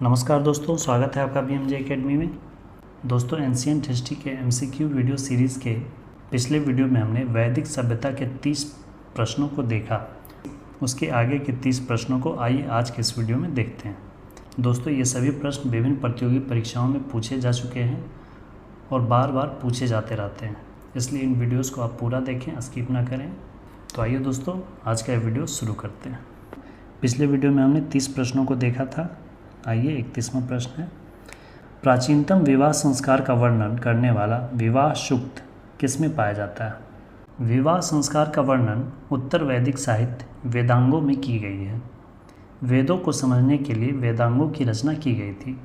नमस्कार दोस्तों, स्वागत है आपका BMJ एकेडमी में। दोस्तों, एंशिएंट हिस्ट्री के MCQ वीडियो सीरीज़ के पिछले वीडियो में हमने वैदिक सभ्यता के 30 प्रश्नों को देखा। उसके आगे के 30 प्रश्नों को आइए आज के इस वीडियो में देखते हैं। दोस्तों, ये सभी प्रश्न विभिन्न प्रतियोगी परीक्षाओं में पूछे जा चुके हैं और बार बार पूछे जाते रहते हैं, इसलिए इन वीडियोज़ को आप पूरा देखें, स्किप ना करें। तो आइए दोस्तों, आज का वीडियो शुरू करते हैं। पिछले वीडियो में हमने 30 प्रश्नों को देखा था। आइए 31वां प्रश्न है, प्राचीनतम विवाह संस्कार का वर्णन करने वाला विवाह सूक्त किसमें पाया जाता है? विवाह संस्कार का वर्णन उत्तर वैदिक साहित्य वेदांगों में की गई है। वेदों को समझने के लिए वेदांगों की रचना की गई थी।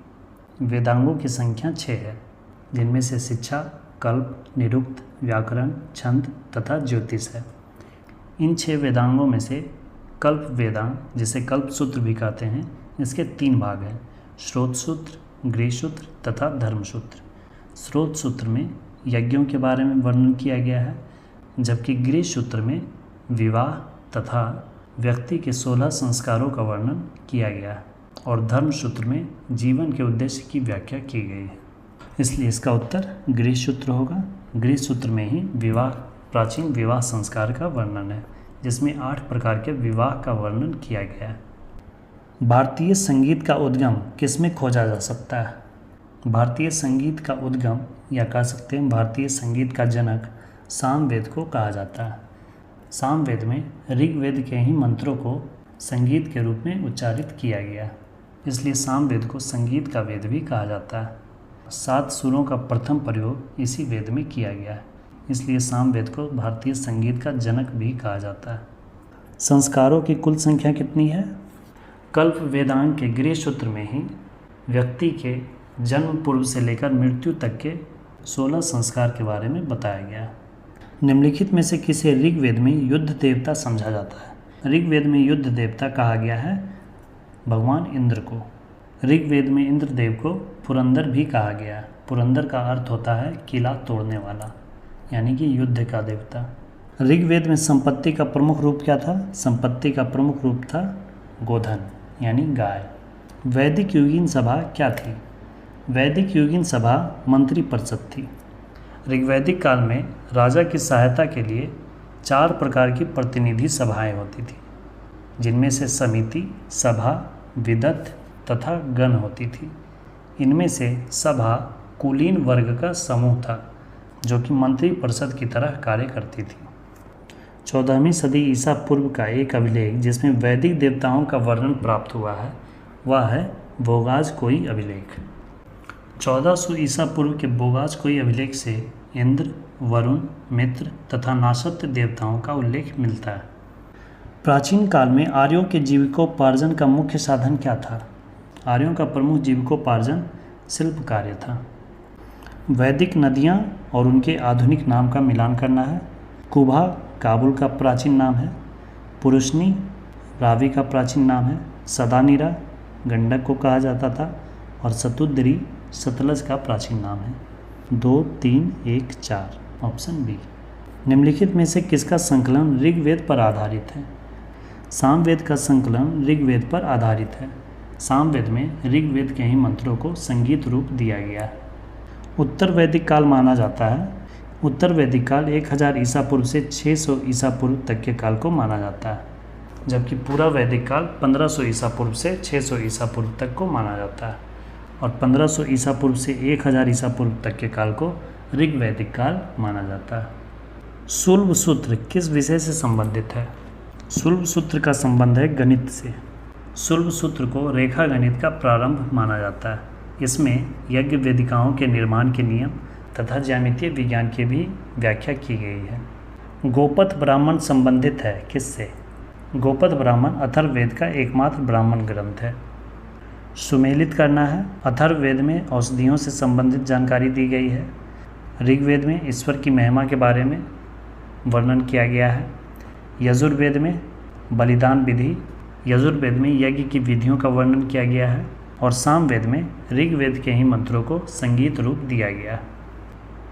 वेदांगों की संख्या 6 है, जिनमें से शिक्षा, कल्प, निरुक्त, व्याकरण, छंद तथा ज्योतिष है। इन 6 वेदांगों में से कल्प वेदांग, जिसे कल्प सूत्र भी कहते हैं, इसके 3 भाग हैं, स्रोत सूत्र, गृह सूत्र तथा धर्म सूत्र। स्रोत सूत्र में यज्ञों के बारे में वर्णन किया गया है, जबकि गृह सूत्र में विवाह तथा व्यक्ति के 16 संस्कारों का वर्णन किया गया है और धर्म सूत्र में जीवन के उद्देश्य की व्याख्या की गई है। इसलिए इसका उत्तर गृह सूत्र होगा। गृह सूत्र में ही प्राचीन विवाह संस्कार का वर्णन है, जिसमें 8 प्रकार के विवाह का वर्णन किया गया है। भारतीय संगीत का उद्गम किसमें खोजा जा सकता है? भारतीय संगीत का उद्गम, या कह सकते हैं भारतीय संगीत का जनक, सामवेद को कहा जाता है। सामवेद में ऋग्वेद के ही मंत्रों को संगीत के रूप में उच्चारित किया गया, इसलिए सामवेद को संगीत का वेद भी कहा जाता है। 7 सुरों का प्रथम प्रयोग इसी वेद में किया गया है, इसलिए सामवेद को भारतीय संगीत का जनक भी कहा जाता है। संस्कारों की कुल संख्या कितनी है? कल्प वेदांग के गृह सूत्र में ही व्यक्ति के जन्म पूर्व से लेकर मृत्यु तक के 16 संस्कार के बारे में बताया गया है। निम्नलिखित में से किसे ऋग्वेद में युद्ध देवता समझा जाता है? ऋग्वेद में युद्ध देवता कहा गया है भगवान इंद्र को। ऋग्वेद में इंद्रदेव को पुरंदर भी कहा गया है। पुरंदर का अर्थ होता है किला तोड़ने वाला, यानी कि युद्ध का देवता। ऋग्वेद में संपत्ति का प्रमुख रूप क्या था? संपत्ति का प्रमुख रूप था गोधन, यानी गाय। वैदिक योगिन सभा क्या थी? वैदिक योगिन सभा मंत्री परिषद थी। ऋग्वैदिक काल में राजा की सहायता के लिए 4 प्रकार की प्रतिनिधि सभाएं होती थी, जिनमें से समिति, सभा, विदत तथा गण होती थी। इनमें से सभा कुलीन वर्ग का समूह था, जो कि मंत्री परिषद की तरह कार्य करती थी। 14वीं सदी ईसा पूर्व का एक अभिलेख जिसमें वैदिक देवताओं का वर्णन प्राप्त हुआ है, वह है बोगाज-कोई अभिलेख। 1400 ईसा पूर्व के बोगाज-कोई अभिलेख से इंद्र, वरुण, मित्र तथा नासत्य देवताओं का उल्लेख मिलता है। प्राचीन काल में आर्यों के जीविकोपार्जन का मुख्य साधन क्या था? आर्यों का प्रमुख जीविकोपार्जन शिल्प कार्य था। वैदिक नदियाँ और उनके आधुनिक नाम का मिलान करना है। कुभा काबुल का प्राचीन नाम है। पुरुषनी रावी का प्राचीन नाम है। सदानीरा गंडक को कहा जाता था और सतुद्री सतलज का प्राचीन नाम है। 2, 3, 1, 4 ऑप्शन बी। निम्नलिखित में से किसका संकलन ऋग्वेद पर आधारित है? सामवेद का संकलन ऋग्वेद पर आधारित है। सामवेद में ऋग्वेद के ही मंत्रों को संगीत रूप दिया गया है। उत्तर वैदिक काल माना जाता है। उत्तर वैदिक काल 1000 ईसा पूर्व से 600 ईसा पूर्व तक के काल को माना जाता है, जबकि पूरा वैदिक काल 1500 ईसा पूर्व से 600 ईसा पूर्व तक को माना जाता है और 1500 ईसा पूर्व से 1000 ईसा पूर्व तक के काल को ऋग्वैदिक काल माना जाता है। शुल्ब सूत्र किस विषय से संबंधित है? शुल्ब सूत्र का संबंध है गणित से। शुल्ब सूत्र को रेखा गणित का प्रारंभ माना जाता है। इसमें यज्ञ वेदिकाओं के निर्माण के नियम तथा ज्यामितीय विज्ञान की भी व्याख्या की गई है। गोपथ ब्राह्मण संबंधित है किससे? गोपथ ब्राह्मण अथर्ववेद का एकमात्र ब्राह्मण ग्रंथ है। सुमेलित करना है। अथर्ववेद में औषधियों से संबंधित जानकारी दी गई है। ऋग्वेद में ईश्वर की महिमा के बारे में वर्णन किया गया है। यजुर्वेद में बलिदान विधि, यजुर्वेद में यज्ञ की विधियों का वर्णन किया गया है और सामवेद में ऋग्वेद के ही मंत्रों को संगीत रूप दिया गया है।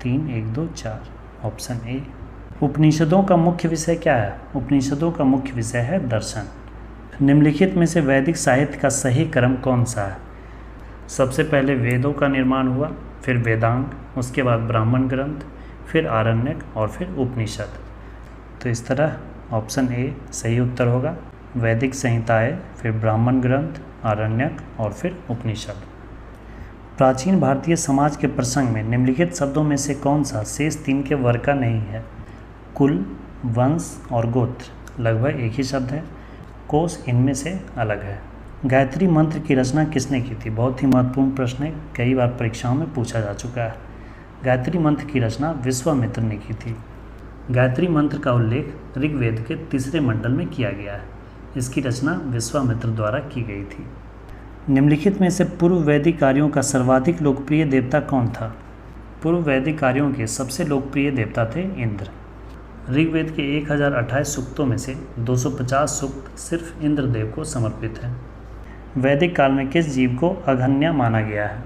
3, 1, 2, 4 ऑप्शन ए। उपनिषदों का मुख्य विषय क्या है? उपनिषदों का मुख्य विषय है दर्शन। निम्नलिखित में से वैदिक साहित्य का सही क्रम कौन सा है? सबसे पहले वेदों का निर्माण हुआ, फिर वेदांग, उसके बाद ब्राह्मण ग्रंथ, फिर आरण्यक और फिर उपनिषद। तो इस तरह ऑप्शन ए सही उत्तर होगा। वैदिक संहिताएं, फिर ब्राह्मण ग्रंथ, आरण्यक और फिर उपनिषद। प्राचीन भारतीय समाज के प्रसंग में निम्नलिखित शब्दों में से कौन सा शेष 3 के वर्ग का नहीं है? कुल, वंश और गोत्र लगभग एक ही शब्द है। कोश इनमें से अलग है। गायत्री मंत्र की रचना किसने की थी? बहुत ही महत्वपूर्ण प्रश्न है, कई बार परीक्षाओं में पूछा जा चुका है। गायत्री मंत्र की रचना विश्वामित्र ने की थी। गायत्री मंत्र का उल्लेख ऋग्वेद के 3 मंडल में किया गया है। इसकी रचना विश्वामित्र द्वारा की गई थी। निम्नलिखित में से पूर्व वैदिक कार्यों का सर्वाधिक लोकप्रिय देवता कौन था? पूर्व वैदिक कार्यों के सबसे लोकप्रिय देवता थे इंद्र। ऋग्वेद के 1028 सूक्तों में से 250 सूक्त सिर्फ इंद्रदेव को समर्पित हैं। वैदिक काल में किस जीव को अघन्या माना गया है?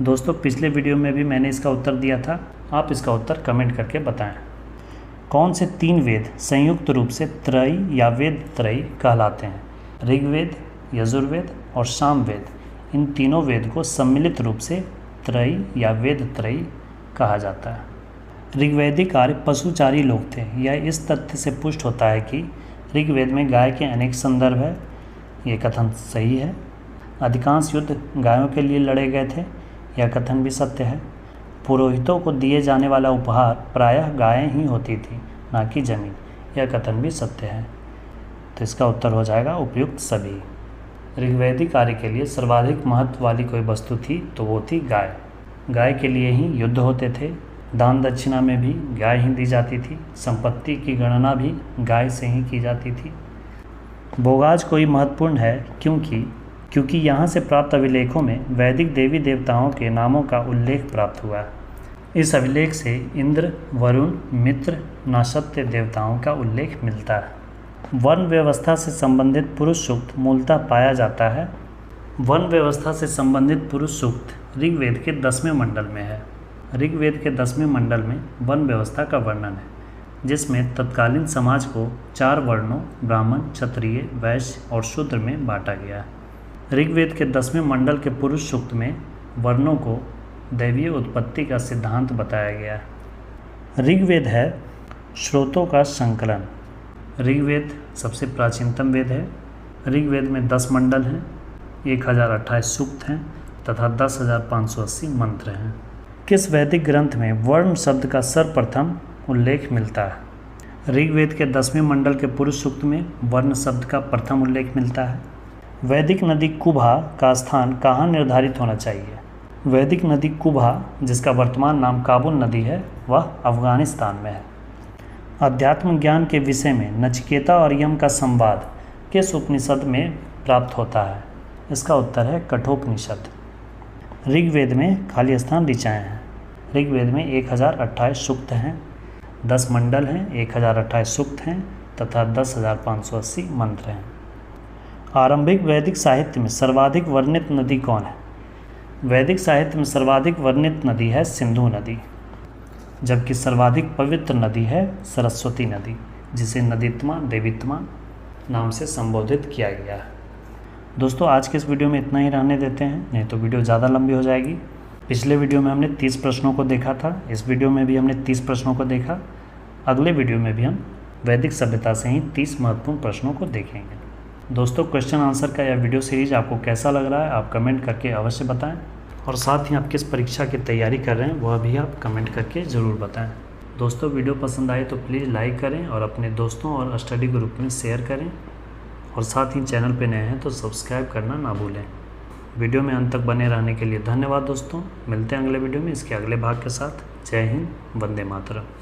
दोस्तों पिछले वीडियो में भी मैंने इसका उत्तर दिया था, आप इसका उत्तर कमेंट करके बताएं। कौन से 3 वेद संयुक्त रूप से त्रयी या वेद त्रयी कहलाते हैं? ऋग्वेद, यजुर्वेद और सामवेद। इन तीनों वेद को सम्मिलित रूप से त्रयी या वेद त्रयी कहा जाता है। ऋग्वैदिक आर्य पशुचारी लोग थे। यह इस तथ्य से पुष्ट होता है कि ऋग्वेद में गाय के अनेक संदर्भ है। ये कथन सही है। अधिकांश युद्ध गायों के लिए लड़े गए थे। यह कथन भी सत्य है। पुरोहितों को दिए जाने वाला उपहार प्रायः गायें ही होती थी, ना कि जमीन। यह कथन भी सत्य है। तो इसका उत्तर हो जाएगा उपयुक्त सभी। ऋग्वैदिक आर्य के लिए सर्वाधिक महत्व वाली कोई वस्तु थी तो वो थी गाय। गाय के लिए ही युद्ध होते थे। दान दक्षिणा में भी गाय ही दी जाती थी। संपत्ति की गणना भी गाय से ही की जाती थी। बोगाज कोई महत्वपूर्ण है क्योंकि यहाँ से प्राप्त अभिलेखों में वैदिक देवी देवताओं के नामों का उल्लेख प्राप्त हुआ है। इस अभिलेख से इंद्र, वरुण, मित्र, नासत्य देवताओं का उल्लेख मिलता है। वर्ण व्यवस्था से संबंधित पुरुष सूक्त मूलतः पाया जाता है। वर्ण व्यवस्था से संबंधित पुरुष सूक्त ऋग्वेद के 10वें मंडल में है। ऋग्वेद के 10वें मंडल में वर्ण व्यवस्था का वर्णन है, जिसमें तत्कालीन समाज को 4 वर्णों ब्राह्मण, क्षत्रिय, वैश्य और शूद्र में बांटा गया है। ऋग्वेद के 10वें मंडल के पुरुष सूक्त में वर्णों को दैवीय उत्पत्ति का सिद्धांत बताया गया है। ऋग्वेद है स्रोतों का संकलन। ऋग्वेद सबसे प्राचीनतम वेद है। ऋग्वेद में 10 मंडल हैं, 1028 सूक्त हैं तथा 10,580 मंत्र हैं। किस वैदिक ग्रंथ में वर्ण शब्द का सर्वप्रथम उल्लेख मिलता है? ऋग्वेद के 10वें मंडल के पुरुष सूक्त में वर्ण शब्द का प्रथम उल्लेख मिलता है। वैदिक नदी कुभा का स्थान कहाँ निर्धारित होना चाहिए? वैदिक नदी कुभा, जिसका वर्तमान नाम काबुल नदी है, वह अफगानिस्तान में है। अध्यात्म ज्ञान के विषय में नचिकेता और यम का संवाद किस उपनिषद में प्राप्त होता है? इसका उत्तर है कठोपनिषद। ऋग्वेद में खाली स्थान ऋचाएँ हैं। ऋग्वेद में 1028 सूक्त हैं, 10 मंडल हैं, 1028 सूक्त हैं तथा 10,580 मंत्र हैं। आरंभिक वैदिक साहित्य में सर्वाधिक वर्णित नदी कौन है? वैदिक साहित्य में सर्वाधिक वर्णित नदी है सिंधु नदी, जबकि सर्वाधिक पवित्र नदी है सरस्वती नदी, जिसे नदीत्मा देवीत्मा नाम से संबोधित किया गया है। दोस्तों आज के इस वीडियो में इतना ही रहने देते हैं, नहीं तो वीडियो ज़्यादा लंबी हो जाएगी। पिछले वीडियो में हमने 30 प्रश्नों को देखा था, इस वीडियो में भी हमने 30 प्रश्नों को देखा। अगले वीडियो में भी हम वैदिक सभ्यता से ही 30 महत्वपूर्ण प्रश्नों को देखेंगे। दोस्तों क्वेश्चन आंसर का यह वीडियो सीरीज आपको कैसा लग रहा है आप कमेंट करके अवश्य बताएं, और साथ ही आप किस परीक्षा की तैयारी कर रहे हैं वह भी आप कमेंट करके ज़रूर बताएं। दोस्तों वीडियो पसंद आए तो प्लीज़ लाइक करें और अपने दोस्तों और स्टडी ग्रुप में शेयर करें, और साथ ही चैनल पर नए हैं तो सब्सक्राइब करना ना भूलें। वीडियो में अंत तक बने रहने के लिए धन्यवाद दोस्तों। मिलते हैं अगले वीडियो में इसके अगले भाग के साथ। जय हिंद, वंदे मातरम।